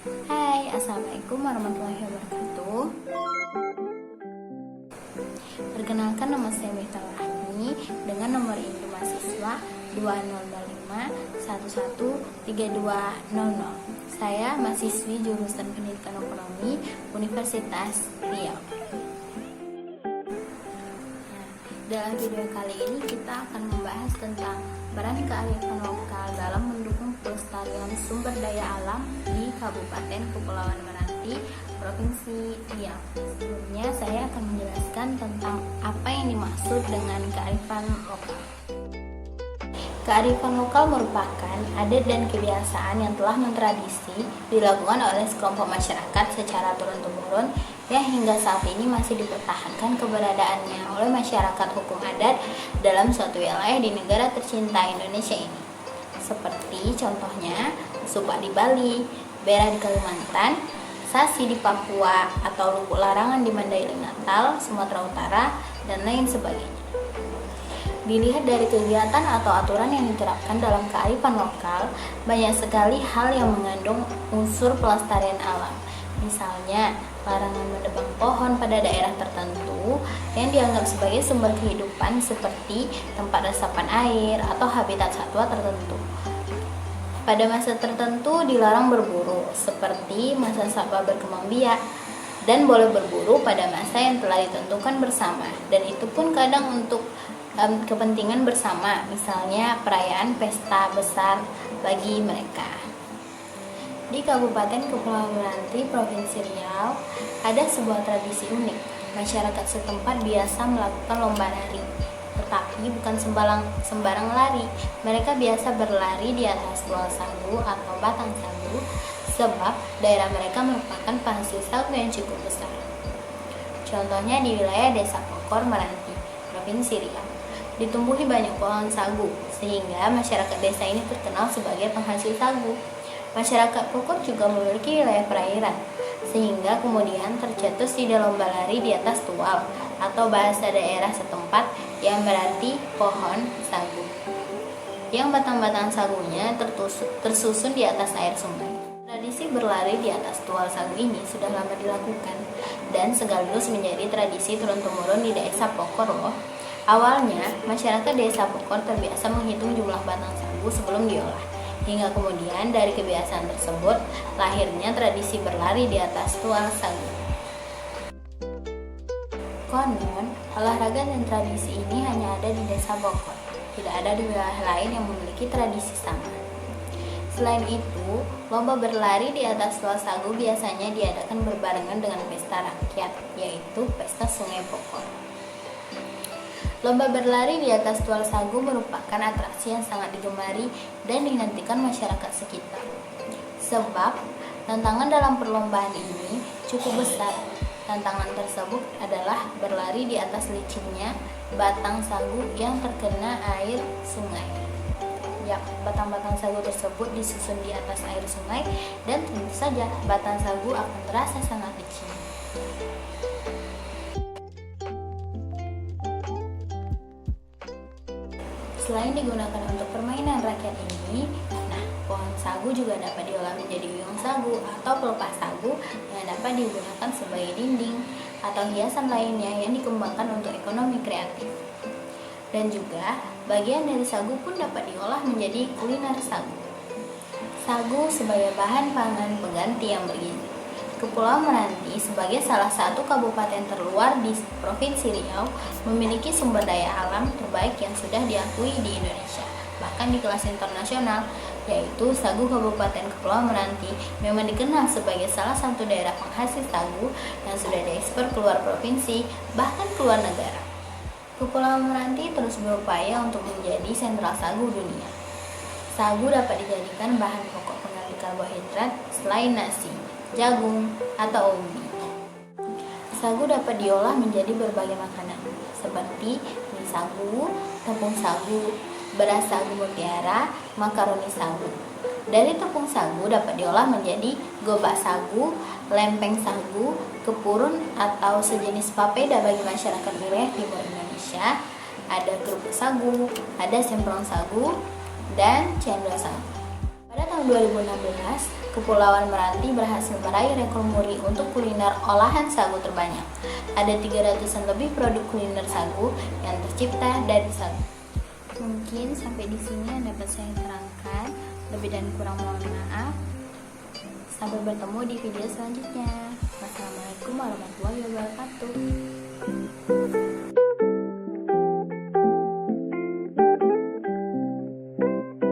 Hai, Assalamualaikum warahmatullahi wabarakatuh. Perkenalkan, nama saya Mifta Rahmi dengan nomor induk mahasiswa 2005113200. Saya mahasiswi jurusan Pendidikan Ekonomi Universitas Riau. Dalam video kali ini kita akan membahas tentang peran kearifan lokal dalam mendukung pelestarian sumber daya alam di Kabupaten Kepulauan Meranti, Provinsi Riau. Sebelumnya saya akan menjelaskan tentang apa yang dimaksud dengan kearifan lokal. Kearifan lokal merupakan adat dan kebiasaan yang telah mentradisi dilakukan oleh sekelompok masyarakat secara turun-temurun yang hingga saat ini masih dipertahankan keberadaannya oleh masyarakat hukum adat dalam suatu wilayah di negara tercinta Indonesia ini. Seperti contohnya Supak di Bali, Bera di Kalimantan, Sasi di Papua, atau Lubuk Larangan di Mandailing Natal, Sumatera Utara, dan lain sebagainya. Dilihat dari kegiatan atau aturan yang diterapkan dalam kearifan lokal, banyak sekali hal yang mengandung unsur pelestarian alam. Misalnya, larangan menebang pohon pada daerah tertentu yang dianggap sebagai sumber kehidupan seperti tempat resapan air atau habitat satwa tertentu. Pada masa tertentu dilarang berburu, seperti masa satwa berkembang biak, dan boleh berburu pada masa yang telah ditentukan bersama, dan itu pun kadang untuk kepentingan bersama, misalnya perayaan pesta besar bagi mereka. Di Kabupaten Kepulauan Meranti, Provinsi Riau, ada sebuah tradisi unik. Masyarakat setempat biasa melakukan lomba lari, tetapi bukan sembarang lari. Mereka biasa berlari di atas tual sagu atau batang sagu, sebab daerah mereka merupakan penghasil sagu yang cukup besar. Contohnya di wilayah Desa Pokor, Meranti, Provinsi Riau, ditumbuhi banyak pohon sagu, sehingga masyarakat desa ini terkenal sebagai penghasil sagu. Masyarakat Pokor juga memiliki wilayah perairan, sehingga kemudian tercetus ide lomba lari di atas tual, atau bahasa daerah setempat yang berarti pohon sagu, yang batang-batang sagunya tersusun di atas air sungai. Tradisi berlari di atas tual sagu ini sudah lama dilakukan, dan sekaligus menjadi tradisi turun-temurun di desa Pokor loh. Awalnya, masyarakat desa Pokor terbiasa menghitung jumlah batang sagu sebelum diolah. Hingga kemudian dari kebiasaan tersebut, lahirnya tradisi berlari di atas tual sagu. Konon, olahraga dan tradisi ini hanya ada di desa Pokor. Tidak ada di wilayah lain yang memiliki tradisi sama. Selain itu, lomba berlari di atas tual sagu biasanya diadakan berbarengan dengan pesta rakyat, yaitu Pesta Sungai Pokor. Lomba berlari di atas tual sagu merupakan atraksi yang sangat digemari dan dinantikan masyarakat sekitar. Sebab, tantangan dalam perlombaan ini cukup besar. Tantangan tersebut adalah berlari di atas licinnya batang sagu yang terkena air sungai. Ya, batang-batang sagu tersebut disusun di atas air sungai dan tentu saja batang sagu akan terasa sangat licin. Selain digunakan untuk permainan rakyat ini, pohon sagu juga dapat diolah menjadi uyung sagu atau pelepas sagu yang dapat digunakan sebagai dinding atau hiasan lainnya yang dikembangkan untuk ekonomi kreatif. Dan juga, bagian dari sagu pun dapat diolah menjadi kuliner sagu. Sagu sebagai bahan pangan pengganti yang bergizi. Kepulauan Meranti sebagai salah satu kabupaten terluar di Provinsi Riau memiliki sumber daya alam terbaik yang sudah diakui di Indonesia, bahkan di kelas internasional, yaitu sagu Kabupaten Kepulauan Meranti memang dikenal sebagai salah satu daerah penghasil sagu yang sudah diekspor keluar provinsi, bahkan keluar negara. Kepulauan Meranti terus berupaya untuk menjadi sentral sagu dunia. Sagu dapat dijadikan bahan pokok pengganti karbohidrat selain nasi, jagung, atau ubi. Sagu dapat diolah menjadi berbagai makanan, seperti mie sagu, tepung sagu, beras sagu mutiara, makaroni sagu. Dari tepung sagu dapat diolah menjadi gobak sagu, lempeng sagu, kepurun atau sejenis papeda bagi masyarakat wilayah timur Indonesia. Ada kerupuk sagu, ada semprong sagu, dan cendol sagu. Pada tahun 2016, Kepulauan Meranti berhasil meraih rekor muri untuk kuliner olahan sagu terbanyak. Ada 300-an lebih produk kuliner sagu yang tercipta dari sagu. Mungkin sampai di sini yang dapat saya terangkan. Lebih dan kurang mohon maaf. Sampai bertemu di video selanjutnya. Wassalamualaikum warahmatullahi wabarakatuh.